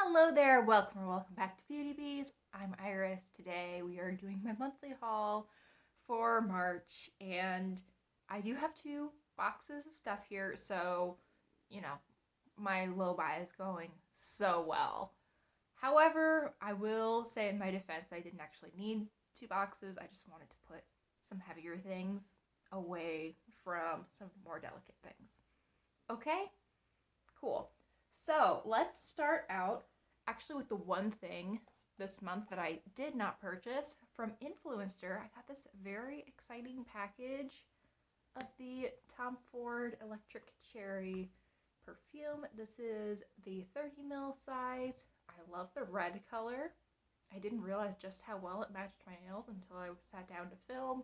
Hello there, welcome or welcome back to Beauty Bees. I'm Iris. Today we are doing my monthly haul for March, and I do have two boxes of stuff here, so you know, my low buy is going so well. However, I will say in my defense that I didn't actually need two boxes. I just wanted to put some heavier things away from some more delicate things. Okay? Cool. So let's start out actually with the one thing this month that I did not purchase from Influencer. I got this very exciting package of the Tom Ford Electric Cherry perfume. This is the 30 ml size. I love the red color. I didn't realize just how well it matched my nails until I sat down to film.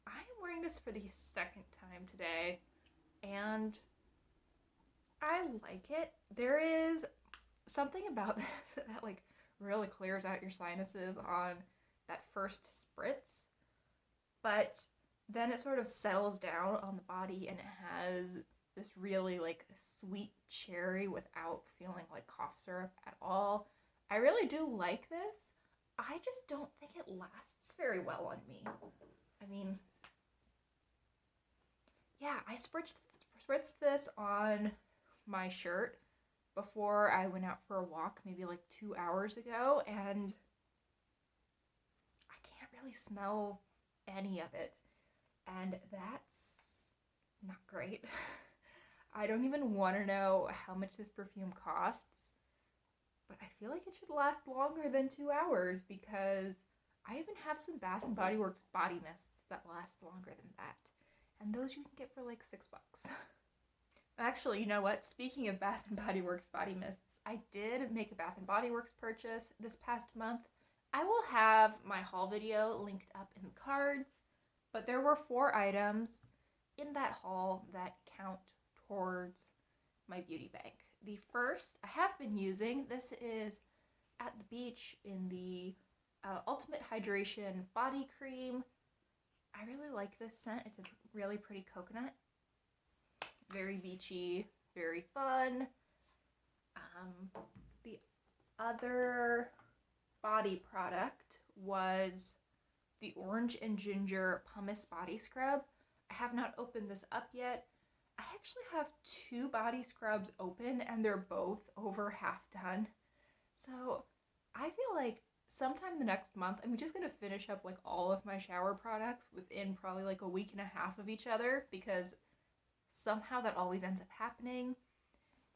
I am wearing this for the second time today, and I like it. There is something about this that like really clears out your sinuses on that first spritz, but then it sort of settles down on the body and it has this really like sweet cherry without feeling like cough syrup at all. I really do like this. I just don't think it lasts very well on me. I mean, yeah, I spritzed this on my shirt before I went out for a walk maybe like 2 hours ago, and I can't really smell any of it. And that's not great. I don't even want to know how much this perfume costs, but I feel like it should last longer than 2 hours because I even have some Bath and Body Works body mists that last longer than that. And those you can get for like $6. Actually, you know what? Speaking of Bath and Body Works body mists, I did make a Bath and Body Works purchase this past month. I will have my haul video linked up in the cards, but there were 4 items in that haul that count towards my beauty bank. The first I have been using. This is at the beach in the Ultimate Hydration Body Cream. I really like this scent. It's a really pretty coconut. Very beachy, very fun. The other body product was the Orange and Ginger Pumice Body Scrub. I have not opened this up yet. I actually have 2 body scrubs open and they're both over half done. So I feel like sometime the next month, I'm just gonna finish up like all of my shower products within probably like a week and a half of each other because somehow that always ends up happening.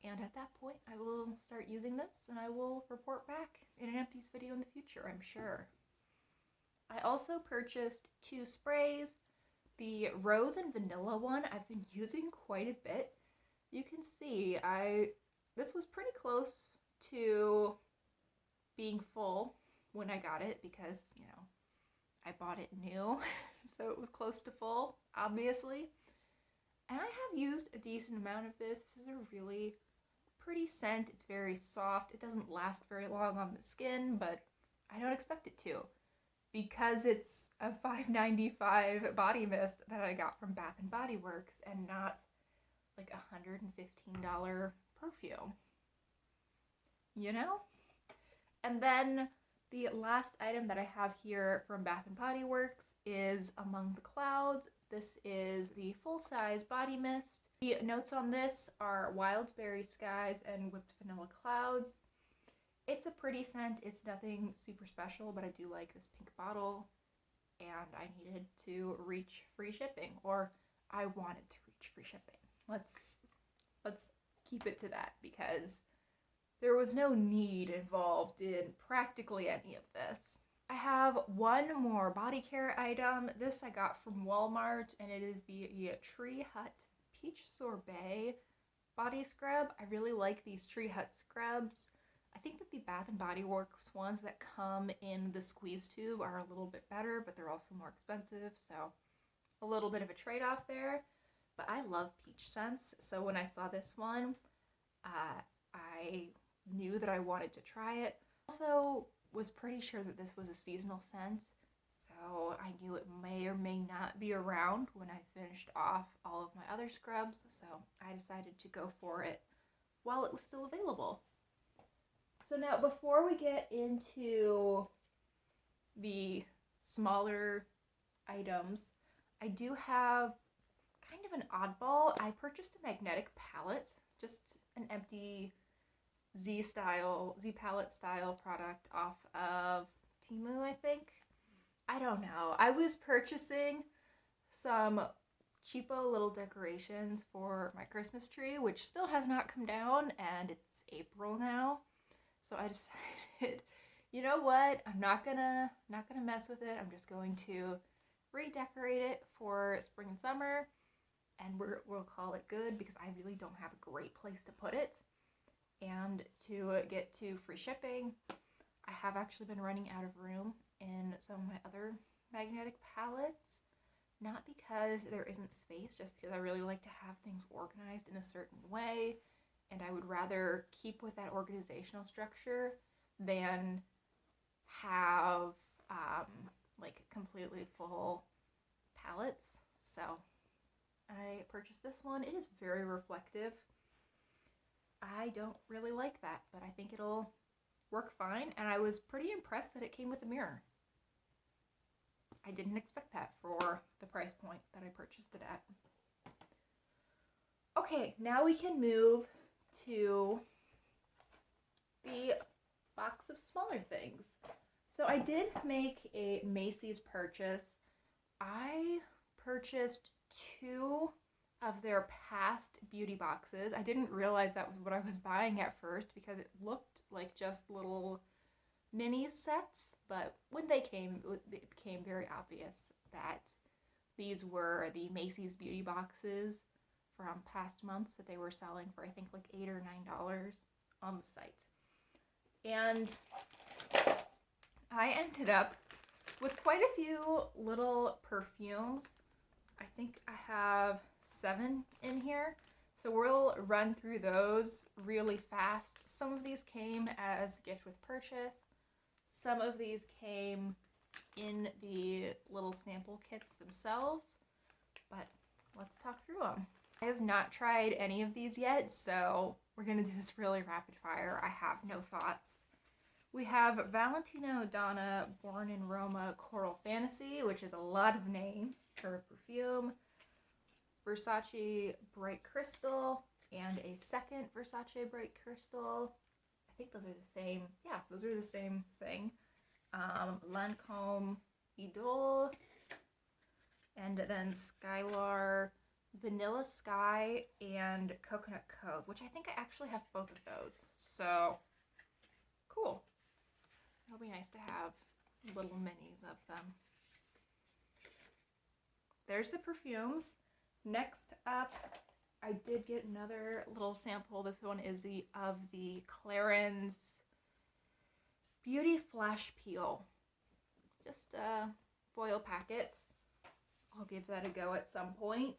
And at that point, I will start using this and I will report back in an empties video in the future, I'm sure. I also purchased 2 sprays. The rose and vanilla one I've been using quite a bit. You can see this was pretty close to being full when I got it because, I bought it new, so it was close to full, obviously. And I have used a decent amount of this. This is a really pretty scent. It's very soft. It doesn't last very long on the skin, but I don't expect it to because it's a $5.95 body mist that I got from Bath and Body Works and not like $115 perfume. You know? And then the last item that I have here from Bath and Body Works is Among the Clouds. This is the full-size body mist. The notes on this are wild berry skies and whipped vanilla clouds. It's a pretty scent. It's nothing super special, but I do like this pink bottle, and I needed to reach free shipping, or I wanted to reach free shipping. Let's keep it to that because there was no need involved in practically any of this. I have one more body care item. This I got from Walmart, and it is the Tree Hut Peach Sorbet body scrub. I really like these Tree Hut scrubs. I think that the Bath and Body Works ones that come in the squeeze tube are a little bit better, but they're also more expensive, so a little bit of a trade-off there. But I love peach scents, so when I saw this one, I knew that I wanted to try it. Also was pretty sure that this was a seasonal scent, so I knew it may or may not be around when I finished off all of my other scrubs, so I decided to go for it while it was still available. So now before we get into the smaller items, I do have kind of an oddball. I purchased a magnetic palette, just an empty Z palette style product off of Temu, I think. I don't know. I was purchasing some cheapo little decorations for my Christmas tree, which still has not come down, and it's April now. So I decided, you know what? I'm not gonna mess with it. I'm just going to redecorate it for spring and summer, and we'll call it good because I really don't have a great place to put it. And to get to free shipping, I have actually been running out of room in some of my other magnetic palettes. Not because there isn't space, just because I really like to have things organized in a certain way, and I would rather keep with that organizational structure than have like completely full palettes. So I purchased this one. It is very reflective. I don't really like that, but I think it'll work fine, and I was pretty impressed that it came with a mirror. I didn't expect that for the price point that I purchased it at. Okay, now we can move to the box of smaller things. So I did make a Macy's purchase. I purchased 2 of their past beauty boxes. I didn't realize that was what I was buying at first because it looked like just little mini sets, but when they came, it became very obvious that these were the Macy's beauty boxes from past months that they were selling for, I think, like $8 or $9 on the site. And I ended up with quite a few little perfumes. I think I have 7 in here. So we'll run through those really fast. Some of these came as gift with purchase. Some of these came in the little sample kits themselves, but let's talk through them. I have not tried any of these yet, so we're gonna do this really rapid fire. I have no thoughts. We have Valentino Donna Born in Roma Coral Fantasy, which is a lot of name for a perfume. Versace Bright Crystal, and a second Versace Bright Crystal. I think those are the same. Yeah, those are the same thing. Lancome Idole, and then Skylar Vanilla Sky and Coconut Cove, which I think I actually have both of those. So cool. It'll be nice to have little minis of them. There's the perfumes. Next up, I did get another little sample. This one is the Clarins Beauty Flash Peel. Just foil packets. I'll give that a go at some point.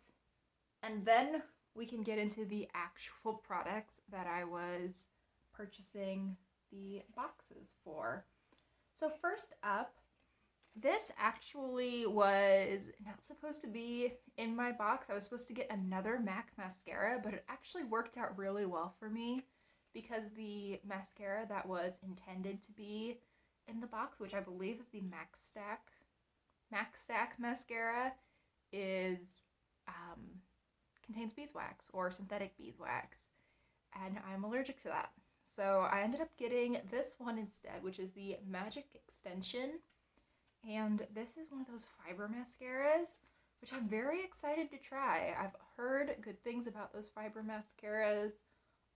And then we can get into the actual products that I was purchasing the boxes for. So first up, this actually was not supposed to be in my box. I was supposed to get another MAC mascara, but it actually worked out really well for me because the mascara that was intended to be in the box, which I believe is the MAC Stack mascara, is contains beeswax or synthetic beeswax, and I'm allergic to that. So I ended up getting this one instead, which is the Magic Extension. And this is one of those fiber mascaras, which I'm very excited to try. I've heard good things about those fiber mascaras.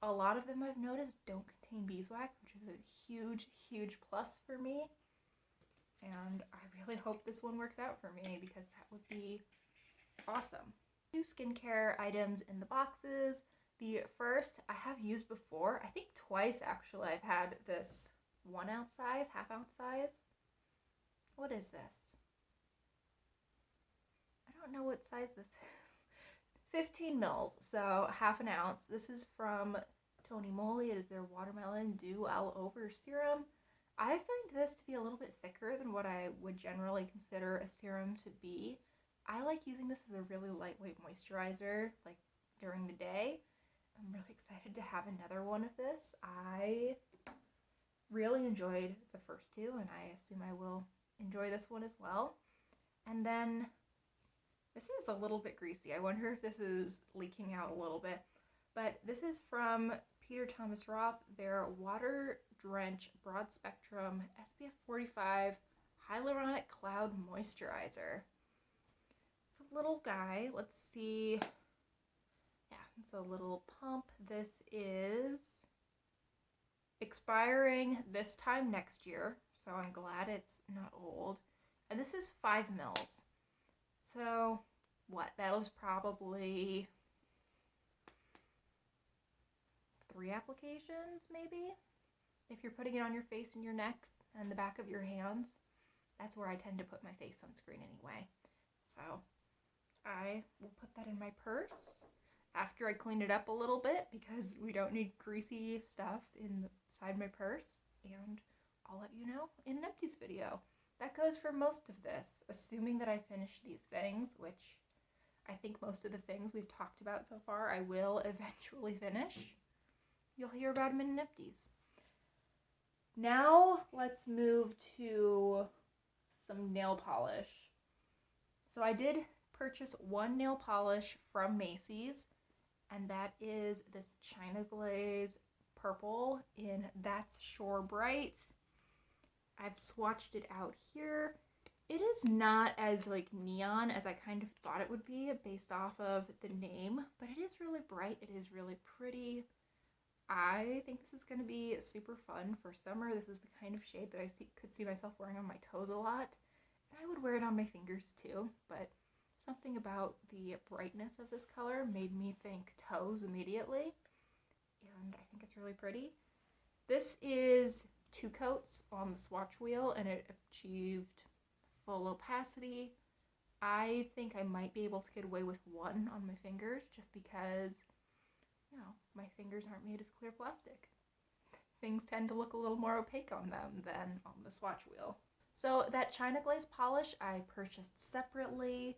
A lot of them I've noticed don't contain beeswax, which is a huge, huge plus for me. And I really hope this one works out for me because that would be awesome. 2 skincare items in the boxes. The first I have used before, I think twice actually. I've had this 1 ounce size, half ounce size. What is this? I don't know what size this is. 15 mils, so half an ounce. This is from Tony Moly. It is their Watermelon Dew All Over Serum. I find this to be a little bit thicker than what I would generally consider a serum to be. I like using this as a really lightweight moisturizer, like during the day. I'm really excited to have another one of this. I really enjoyed the first two, and I assume I will enjoy this one as well. And then this is a little bit greasy. I wonder if this is leaking out a little bit. But this is from Peter Thomas Roth, their Water Drench Broad Spectrum SPF 45 Hyaluronic Cloud Moisturizer. It's a little guy. Let's see. Yeah, it's a little pump. This is expiring this time next year, so I'm glad it's not old. And this is 5 mils. So, what? That was probably 3 applications, maybe? If you're putting it on your face and your neck and the back of your hands. That's where I tend to put my face sunscreen anyway. So, I will put that in my purse after I clean it up a little bit, because we don't need greasy stuff inside my purse, and I'll let you know in an empties video. That goes for most of this, assuming that I finish these things, which I think most of the things we've talked about so far I will eventually finish. You'll hear about them in an empties. Now let's move to some nail polish. So I did purchase one nail polish from Macy's, and that is this China Glaze purple in That's Shore Bright. I've swatched it out here. It is not as like neon as I kind of thought it would be based off of the name, but it is really bright. It is really pretty. I think this is going to be super fun for summer. This is the kind of shade that I could see myself wearing on my toes a lot. And I would wear it on my fingers too, but something about the brightness of this color made me think toes immediately, and I think it's really pretty. This is 2 coats on the swatch wheel, and it achieved full opacity. I think I might be able to get away with 1 on my fingers, just because, you know, my fingers aren't made of clear plastic. Things tend to look a little more opaque on them than on the swatch wheel. So that China Glaze polish I purchased separately,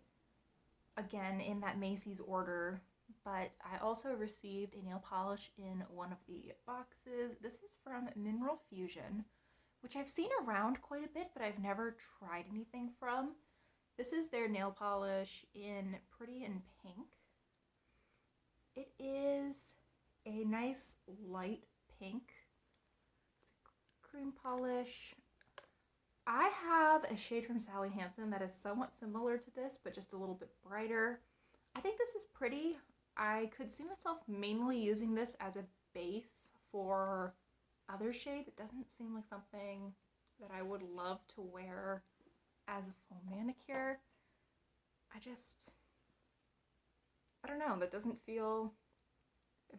again in that Macy's order, but I also received a nail polish in one of the boxes. This is from Mineral Fusion, which I've seen around quite a bit, but I've never tried anything from. This is their nail polish in Pretty in Pink. It is a nice light pink. It's a cream polish. I have a shade from Sally Hansen that is somewhat similar to this, but just a little bit brighter. I think this is pretty. I could see myself mainly using this as a base for other shades. It doesn't seem like something that I would love to wear as a full manicure. I don't know, that doesn't feel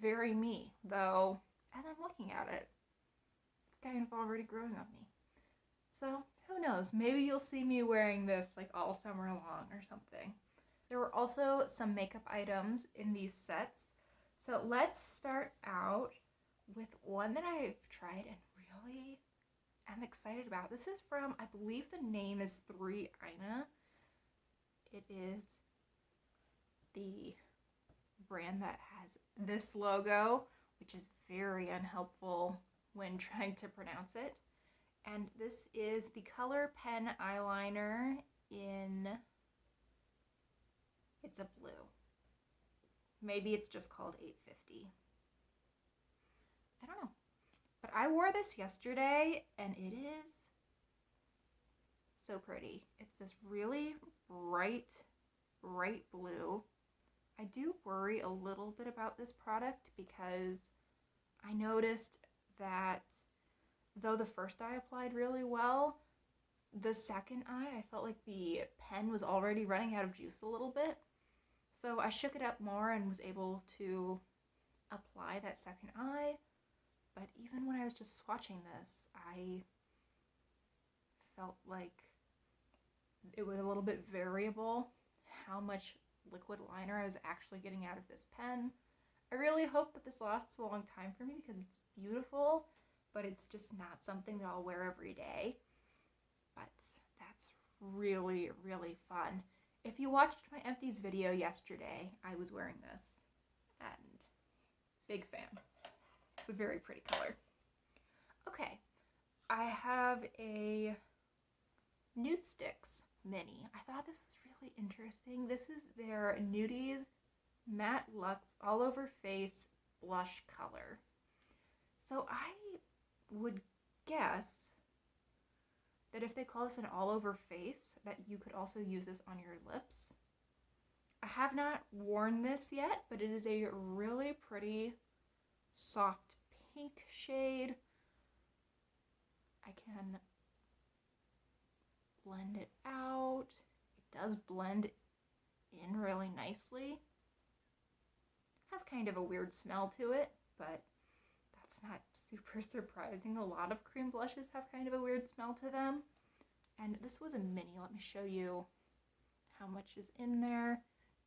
very me, though as I'm looking at it, it's kind of already growing on me. So, who knows, maybe you'll see me wearing this like all summer long or something. There were also some makeup items in these sets. So let's start out with one that I've tried and really am excited about. This is from, I believe the name is 3 Ina. It is the brand that has this logo, which is very unhelpful when trying to pronounce it. And this is the Color Pen eyeliner in, it's a blue. Maybe it's just called 850. I don't know. But I wore this yesterday and it is so pretty. It's this really bright blue. I do worry a little bit about this product because I noticed that though the first eye applied really well, the second eye, I felt like the pen was already running out of juice a little bit. So I shook it up more and was able to apply that second eye. But even when I was just swatching this, I felt like it was a little bit variable how much liquid liner I was actually getting out of this pen. I really hope that this lasts a long time for me because it's beautiful, but it's just not something that I'll wear every day. But that's really, really fun. If you watched my empties video yesterday, I was wearing this, and big fan. It's a very pretty color. Okay, I have a Nude Sticks mini. I thought this was really interesting. This is their Nudies Matte Luxe All Over Face Blush Color. So I would guess that if they call this an all over face, that you could also use this on your lips. I have not worn this yet, but it is a really pretty soft pink shade. I can blend it out. It does blend in really nicely. Has kind of a weird smell to it, but that's not super surprising. A lot of cream blushes have kind of a weird smell to them. And this was a mini. Let me show you how much is in there.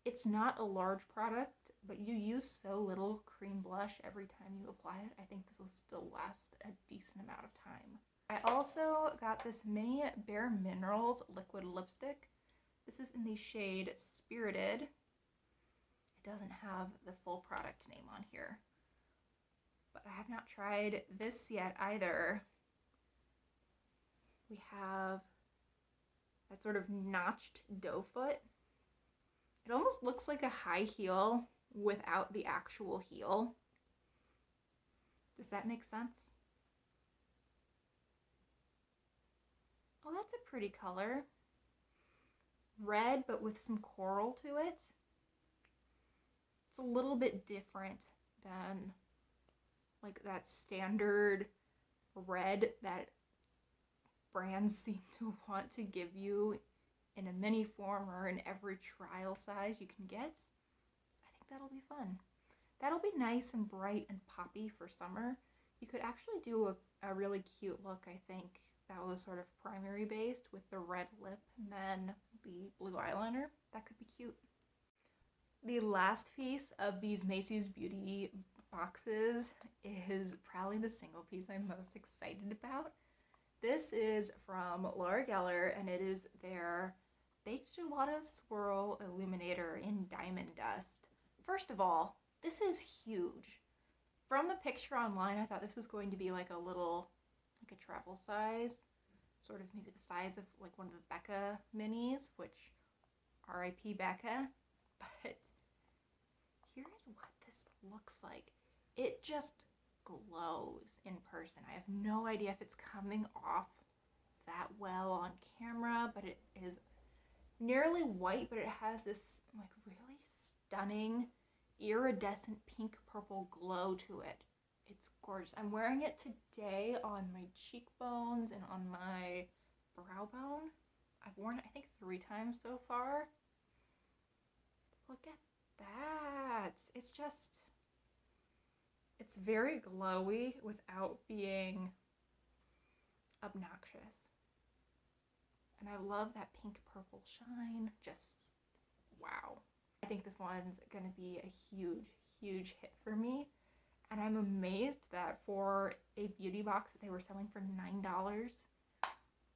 It's not a large product, but you use so little cream blush every time you apply it. I think this will still last a decent amount of time. I also got this mini Bare Minerals liquid lipstick. This is in the shade Spirited. It doesn't have the full product name on here, but I have not tried this yet either. We have that sort of notched doe foot. It almost looks like a high heel without the actual heel. Does that make sense? Oh, that's a pretty color. Red, but with some coral to it. It's a little bit different than like that standard red that brands seem to want to give you in a mini form or in every trial size you can get. I think that'll be fun. That'll be nice and bright and poppy for summer. You could actually do a really cute look, I think, that was sort of primary based with the red lip and then the blue eyeliner. That could be cute. The last piece of these Macy's Beauty boxes is probably the single piece I'm most excited about. This is from Laura Geller, and it is their Baked Gelato Swirl Illuminator in Diamond Dust. First of all, this is huge. From the picture online, I thought this was going to be like a little, like a travel size, sort of maybe the size of like one of the Becca minis, which R.I.P. Becca. But here's what this looks like. It just glows in person. I have no idea if it's coming off that well on camera, but it is nearly white, but it has this like really stunning iridescent pink purple glow to it. It's gorgeous. I'm wearing it today on my cheekbones and on my brow bone. I've worn it I think 3 times so far. Look at that. It's just, it's very glowy without being obnoxious. And I love that pink purple shine. Just wow. I think this one's gonna be a huge, huge hit for me. And I'm amazed that for a beauty box that they were selling for $9,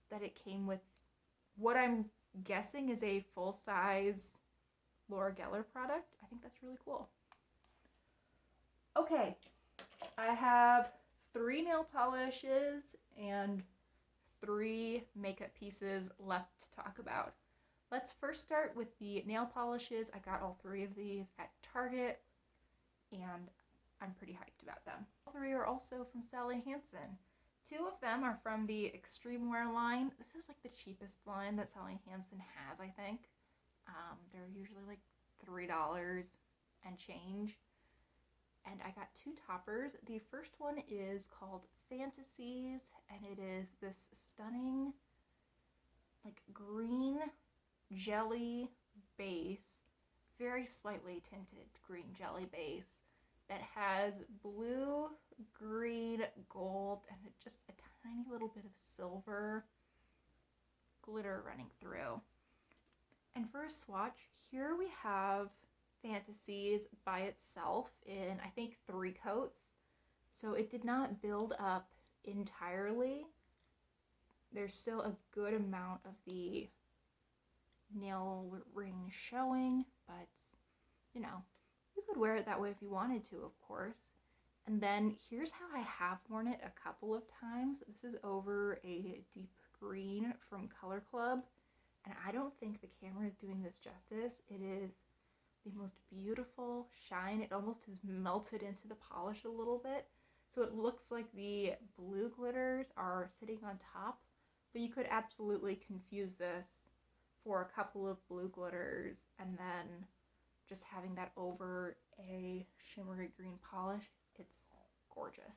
that it came with what I'm guessing is a full-size Laura Geller product. I think that's really cool. Okay, I have 3 nail polishes and 3 makeup pieces left to talk about. Let's first start with the nail polishes. I got all 3 of these at Target, and I'm pretty hyped about them. All 3 are also from Sally Hansen. 2 of them are from the Extreme Wear line. This is like the cheapest line that Sally Hansen has, I think. They're usually like $3 and change. And I got 2 toppers. The first one is called Fantasies, and it is this stunning like green jelly base, very slightly tinted green jelly base that has blue, green, gold, and just a tiny little bit of silver glitter running through. And for a swatch, here we have Fantasies by itself in, I think, 3 coats. So it did not build up entirely. There's still a good amount of the nail ring showing, but you know, you could wear it that way if you wanted to, of course. And then here's how I have worn it a couple of times. This is over a deep green from Color Club, and I don't think the camera is doing this justice. It is the most beautiful shine. It almost has melted into the polish a little bit. So it looks like the blue glitters are sitting on top, but you could absolutely confuse this for a couple of blue glitters and then just having that over a shimmery green polish. It's gorgeous.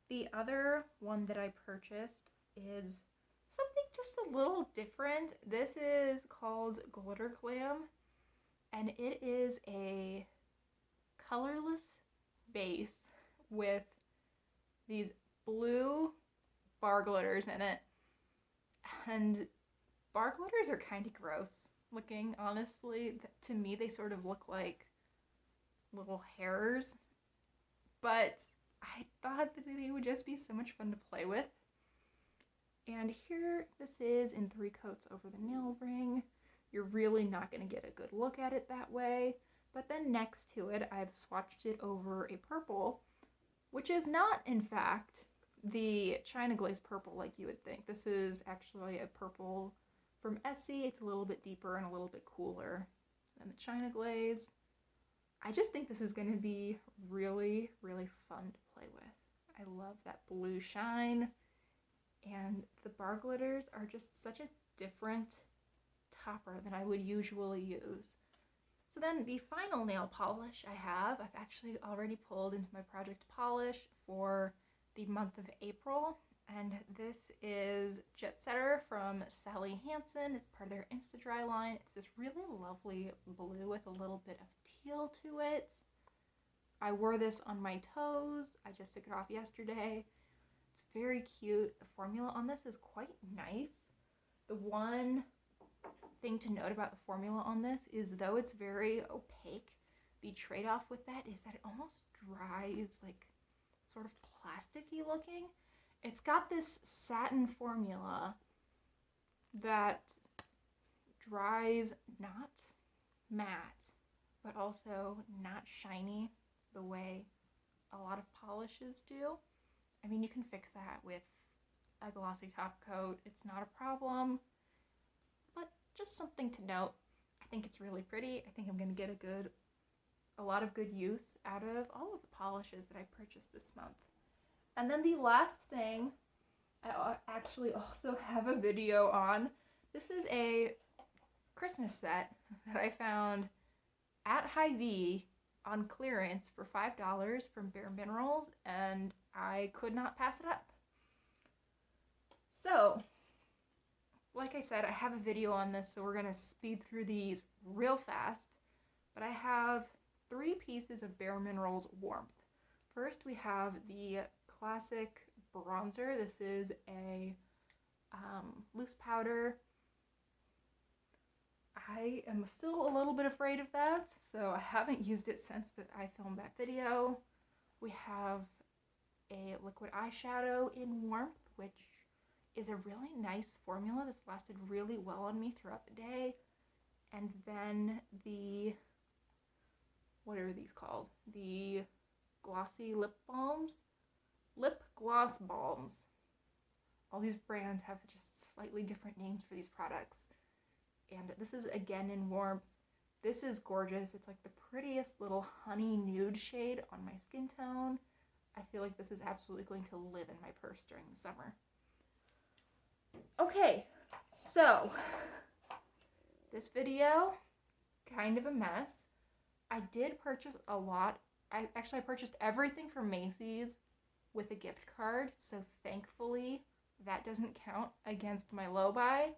The other one that I purchased is something just a little different. This is called Glitter Glam, and it is a colorless base with these blue bar glitters in it. And bar glitters are kind of gross looking, honestly. To me, they sort of look like little hairs. But I thought that they would just be so much fun to play with. And here this is in 3 coats over the nail ring. You're really not going to get a good look at it that way. But then next to it, I've swatched it over a purple, which is not, in fact, the China Glaze purple like you would think. This is actually a purple from Essie. It's a little bit deeper and a little bit cooler than the China Glaze. I just think this is going to be really, really fun to play with. I love that blue shine, and the bar glitters are just such a different topper than I would usually use. So then the final nail polish I've actually already pulled into my project polish for the month of April, and this is Jet Setter from Sally Hansen. It's part of their Insta-Dry line. It's this really lovely blue with a little bit of teal to it. I wore this on my toes. I just took it off yesterday. It's very cute. The formula on this is quite nice. The one thing to note about the formula on this is, though it's very opaque, the trade-off with that is that it almost dries like sort of plasticky looking. It's got this satin formula that dries not matte, but also not shiny the way a lot of polishes do. I mean, you can fix that with a glossy top coat. It's not a problem, but just something to note. I think it's really pretty. I think I'm going to get a lot of good use out of all of the polishes that I purchased this month. And then the last thing I actually also have a video on. This is a Christmas set that I found at Hy-Vee on clearance for $5 from Bare Minerals, and I could not pass it up. So, like I said, I have a video on this, so we're going to speed through these real fast. But I have 3 pieces of Bare Minerals Warmth. First, we have the classic bronzer. This is a loose powder. I am still a little bit afraid of that, so I haven't used it since I filmed that video. We have a liquid eyeshadow in Warmth, which is a really nice formula. This lasted really well on me throughout the day. And then the, what are these called? The glossy lip balms? Lip gloss balms. All these brands have just slightly different names for these products. And this is again in Warmth. This is gorgeous. It's like the prettiest little honey nude shade on my skin tone. I feel like this is absolutely going to live in my purse during the summer. Okay, so this video, kind of a mess. I did purchase a lot. I purchased everything from Macy's with a gift card, so thankfully that doesn't count against my low buy.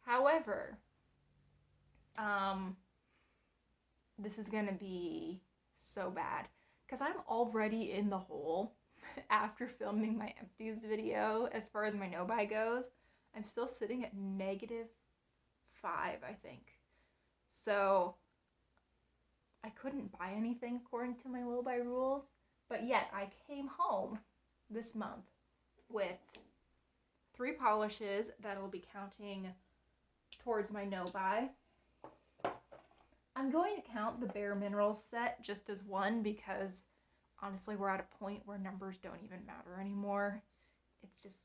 However, this is gonna be so bad because I'm already in the hole after filming my empties video as far as my no buy goes. I'm still sitting at -5, I think. So I couldn't buy anything according to my low buy rules, but yet I came home this month with 3 polishes that'll be counting towards my no buy. I'm going to count the Bare Minerals set just as one because honestly, we're at a point where numbers don't even matter anymore. It's just,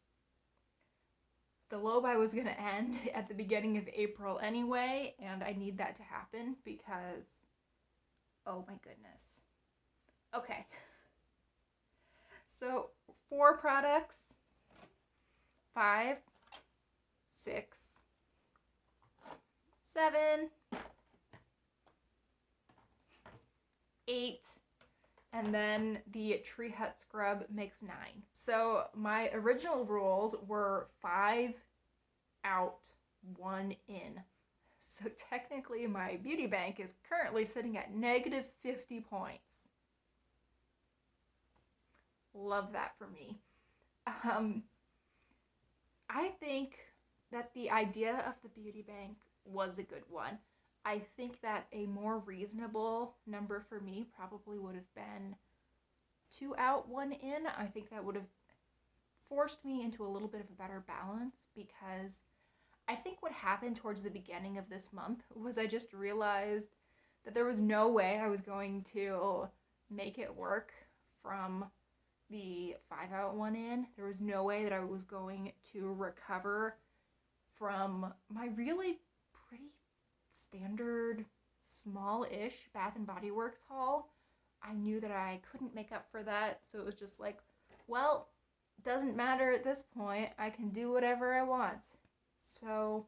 the low buy was going to end at the beginning of April anyway, and I need that to happen because, oh my goodness. Okay. So 4 products, 5, 6, 7, 8, and then the Tree Hut scrub makes 9. So my original rules were 5 out, 1 in. So technically my beauty bank is currently sitting at negative 50 points. Love that for me. I think that the idea of the beauty bank was a good one. I think that a more reasonable number for me probably would have been 2 out, 1 in. I think that would have forced me into a little bit of a better balance, because I think what happened towards the beginning of this month was I just realized that there was no way I was going to make it work from the 5 out, 1 in. There was no way that I was going to recover from my really pretty standard small-ish Bath and Body Works haul. I knew that I couldn't make up for that, so it was just like, well, doesn't matter at this point. I can do whatever I want. So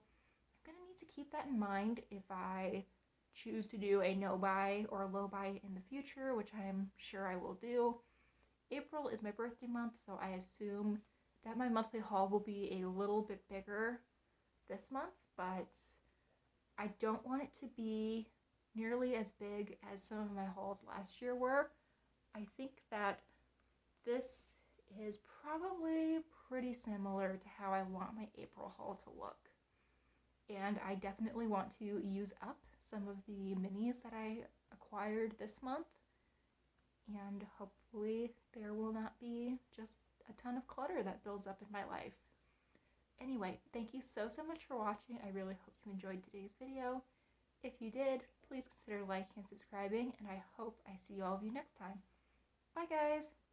I'm gonna need to keep that in mind if I choose to do a no buy or a low buy in the future, which I'm sure I will do. April is my birthday month, so I assume that my monthly haul will be a little bit bigger this month, but I don't want it to be nearly as big as some of my hauls last year were. I think that this is probably pretty similar to how I want my April haul to look. And I definitely want to use up some of the minis that I acquired this month, and hopefully there will not be just a ton of clutter that builds up in my life. Anyway, thank you so much for watching. I really hope you enjoyed today's video. If you did, please consider liking and subscribing, and I hope I see all of you next time. Bye guys!